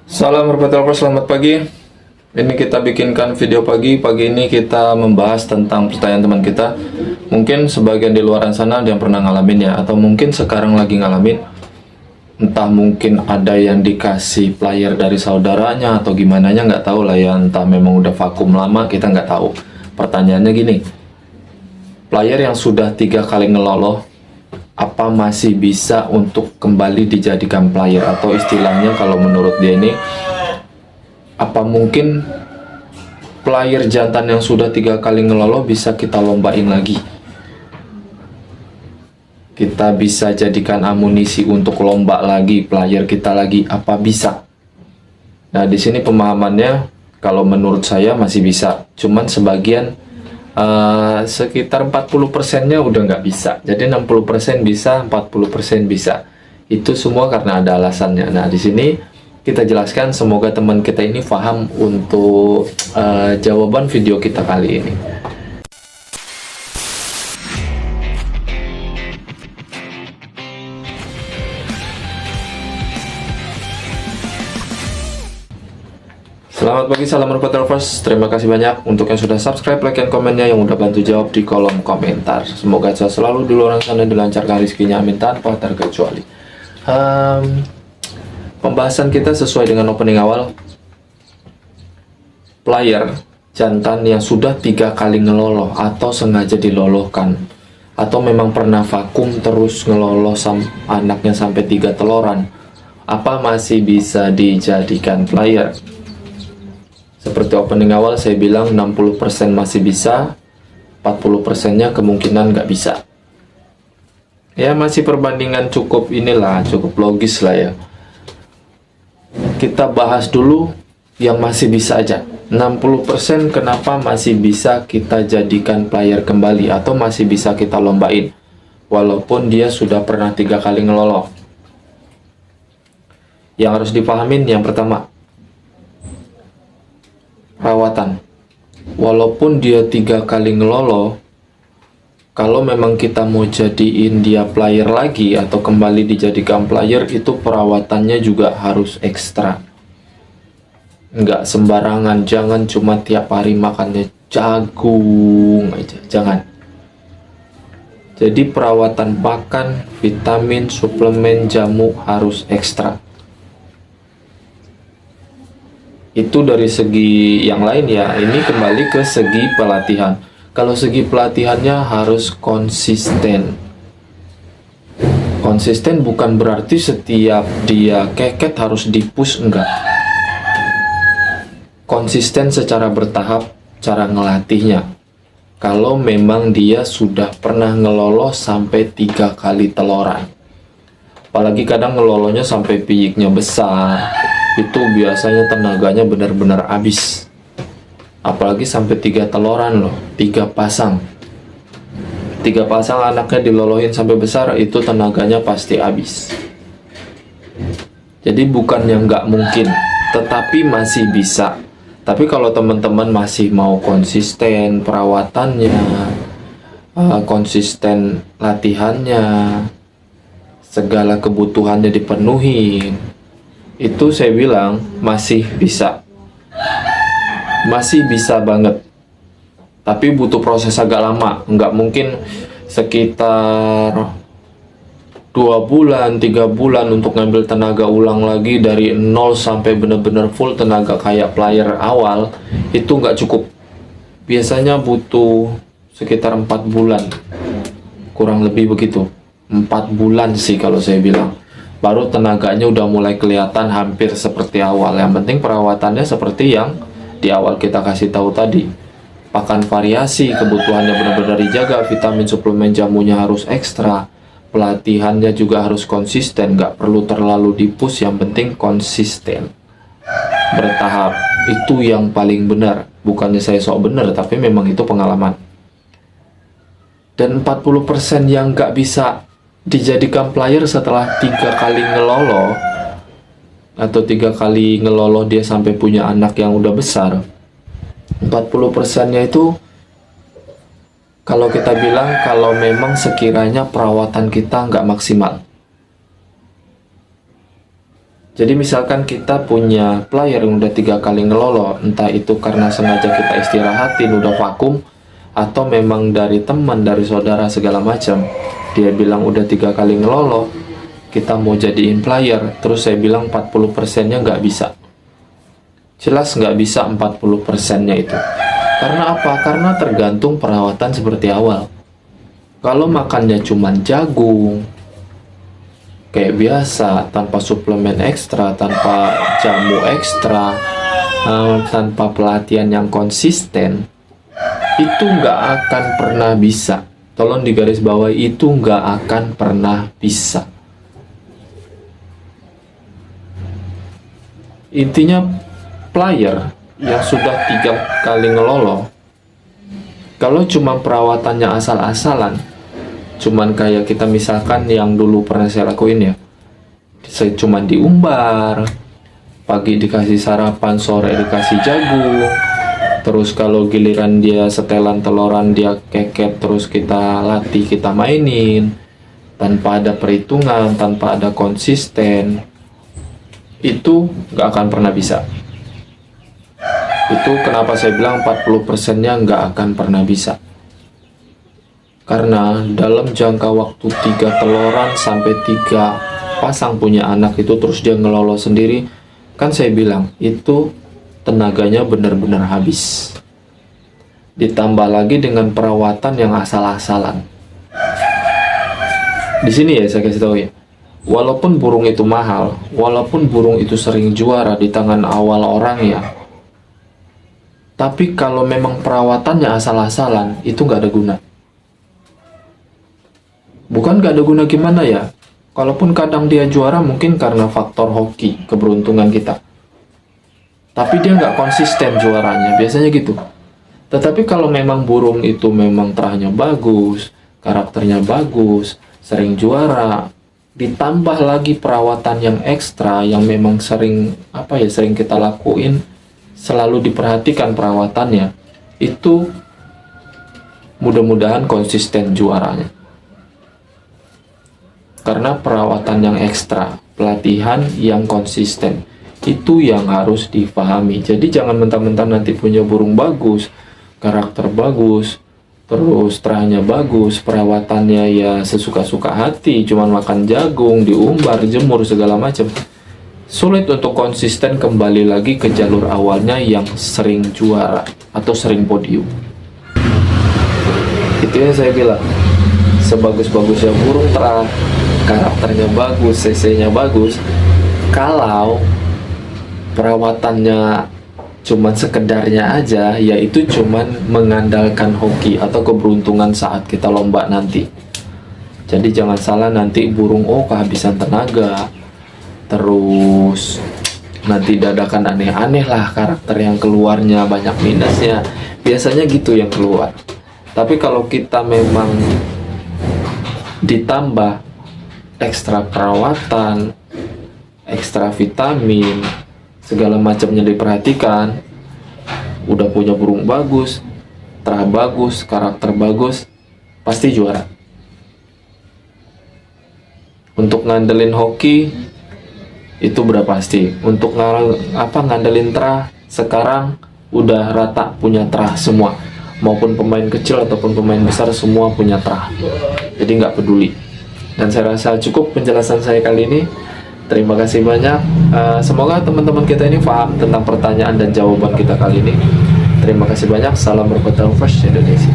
Salam warahmatullahi wabarakatuh, selamat pagi. Ini kita bikinkan video pagi. Pagi ini kita membahas tentang pertanyaan teman kita. Mungkin sebagian di luar sana ada yang pernah ngalamin ya, atau mungkin sekarang lagi ngalamin. Entah mungkin ada yang dikasih player dari saudaranya atau gimana nya nggak tahu lah ya. Entah memang udah vakum lama, kita nggak tahu. Pertanyaannya gini, player yang sudah 3 kali ngeloloh, apa masih bisa untuk kembali dijadikan player? Atau istilahnya kalau menurut dia ini, apa mungkin player jantan yang sudah 3 kali ngeloloh bisa kita lombain lagi? Kita bisa jadikan amunisi untuk lomba lagi player kita lagi, apa bisa? Nah, di sini pemahamannya kalau menurut saya masih bisa. Cuman sebagian sekitar 40%-nya udah nggak bisa. Jadi 60% bisa, 40% bisa. Itu semua karena ada alasannya. Nah, di sini kita jelaskan, semoga teman kita ini paham untuk jawaban video kita kali ini. Selamat pagi, salam rupa lovers. Terima kasih banyak untuk yang sudah subscribe, like, dan komennya, yang udah bantu jawab di kolom komentar. Semoga saya selalu di luar sana dilancarkan rezekinya, amin, tanpa terkecuali. Pembahasan kita sesuai dengan opening awal. Player jantan yang sudah 3 kali ngeloloh atau sengaja dilolohkan, atau memang pernah vakum terus ngeloloh anaknya sampai 3 teloran, apa masih bisa dijadikan player? Seperti opening awal saya bilang, 60% masih bisa, 40%-nya kemungkinan nggak bisa. Ya, masih perbandingan cukup logis lah ya. Kita bahas dulu yang masih bisa aja. 60% kenapa masih bisa kita jadikan player kembali atau masih bisa kita lombain walaupun dia sudah pernah 3 kali ngeloloh. Yang harus dipahamin yang pertama, perawatan. Walaupun dia 3 kali ngeloloh, kalau memang kita mau jadiin dia player lagi atau kembali dijadikan player, itu perawatannya juga harus ekstra. Nggak sembarangan, jangan cuma tiap hari makannya jagung aja, jangan. Jadi perawatan pakan, vitamin, suplemen, jamu harus ekstra. Itu dari segi yang lain ya. Ini kembali ke segi pelatihan. Kalau segi pelatihannya harus konsisten. Konsisten bukan berarti setiap dia keket harus dipush, enggak. Konsisten secara bertahap cara ngelatihnya. Kalau memang dia sudah pernah ngeloloh sampai 3 kali teloran, apalagi kadang ngelolohnya sampai piyiknya besar, itu biasanya tenaganya benar-benar habis. Apalagi sampai 3 teloran loh, 3 pasang anaknya dilolohin sampai besar, itu tenaganya pasti habis. Jadi bukan yang nggak mungkin, tetapi masih bisa. Tapi kalau teman-teman masih mau konsisten perawatannya, konsisten latihannya, segala kebutuhannya dipenuhi, itu saya bilang masih bisa banget. Tapi butuh proses agak lama. Nggak mungkin sekitar 2 bulan 3 bulan untuk ngambil tenaga ulang lagi dari nol sampai benar-benar full tenaga kayak player awal. Itu nggak cukup. Biasanya butuh sekitar 4 bulan, kurang lebih begitu. 4 bulan sih kalau saya bilang, baru tenaganya udah mulai kelihatan hampir seperti awal. Yang penting perawatannya seperti yang di awal kita kasih tahu tadi. Pakan variasi, kebutuhannya benar-benar dijaga, vitamin, suplemen, jamunya harus ekstra, pelatihannya juga harus konsisten, nggak perlu terlalu dipush, yang penting konsisten, bertahap. Itu yang paling benar. Bukannya saya sok benar, tapi memang itu pengalaman. Dan 40% yang nggak bisa dijadikan player setelah 3 kali ngeloloh, atau 3 kali ngeloloh dia sampai punya anak yang udah besar, 40%-nya itu kalau kita bilang kalau memang sekiranya perawatan kita nggak maksimal. Jadi misalkan kita punya player yang udah 3 kali ngelolo, entah itu karena sengaja kita istirahatin udah vakum, atau memang dari teman, dari saudara segala macam, dia bilang udah 3 kali ngelolo, kita mau jadiin player, terus saya bilang 40%-nya nggak bisa. Jelas nggak bisa 40%-nya itu. Karena apa? Karena tergantung perawatan seperti awal. Kalau makannya cuman jagung kayak biasa, tanpa suplemen ekstra, tanpa jamu ekstra, tanpa pelatihan yang konsisten, itu nggak akan pernah bisa. Tolong digarisbawahi, itu nggak akan pernah bisa. Intinya player yang sudah 3 kali ngelolo, kalau cuma perawatannya asal-asalan, cuman kayak kita misalkan yang dulu pernah saya lakuin ya, saya cuma diumbar, pagi dikasih sarapan, sore dikasih jagung, terus kalau giliran dia setelan teloran dia keket, terus kita latih, kita mainin tanpa ada perhitungan, tanpa ada konsisten, itu nggak akan pernah bisa. Itu kenapa saya bilang 40%-nya nggak akan pernah bisa. Karena dalam jangka waktu 3 teloran sampai 3 pasang punya anak itu, terus dia ngelolo sendiri, kan saya bilang itu tenaganya benar-benar habis. Ditambah lagi dengan perawatan yang asal-asalan. Di sini ya saya kasih tahu ya, walaupun burung itu mahal, walaupun burung itu sering juara di tangan awal orang ya, tapi kalau memang perawatannya asal-asalan, itu nggak ada guna. Bukan gak ada guna gimana ya, kalaupun kadang dia juara mungkin karena faktor hoki, keberuntungan kita, tapi dia nggak konsisten juaranya, biasanya gitu. Tetapi kalau memang burung itu memang terahnya bagus, karakternya bagus, sering juara, ditambah lagi perawatan yang ekstra yang memang sering sering kita lakuin, selalu diperhatikan perawatannya, itu mudah-mudahan konsisten juaranya. Karena perawatan yang ekstra, pelatihan yang konsisten, itu yang harus dipahami. Jadi jangan mentang-mentang nanti punya burung bagus, karakter bagus, terus terahnya bagus, perawatannya ya sesuka-suka hati, cuman makan jagung, diumbar, jemur, segala macam. Sulit untuk konsisten kembali lagi ke jalur awalnya yang sering juara atau sering podium. Itu yang saya bilang, sebagus-bagusnya burung terah, karakternya bagus, cc-nya bagus, kalau perawatannya cuman sekedarnya aja, yaitu cuman mengandalkan hoki atau keberuntungan saat kita lomba nanti. Jadi jangan salah, nanti burung kehabisan tenaga, terus nanti dadakan aneh-aneh lah karakter yang keluarnya, banyak minusnya, biasanya gitu yang keluar. Tapi kalau kita memang ditambah ekstra perawatan, ekstra vitamin, segala macamnya diperhatikan, udah punya burung bagus, terah bagus, karakter bagus, pasti juara. Untuk ngandelin hoki itu udah pasti. Untuk ngandelin terah, sekarang udah rata punya terah semua, maupun pemain kecil ataupun pemain besar, semua punya terah. Jadi nggak peduli. Dan saya rasa cukup penjelasan saya kali ini. Terima kasih banyak. Semoga teman-teman kita ini paham tentang pertanyaan dan jawaban kita kali ini. Terima kasih banyak. Salam berbudaya Fresh Indonesia.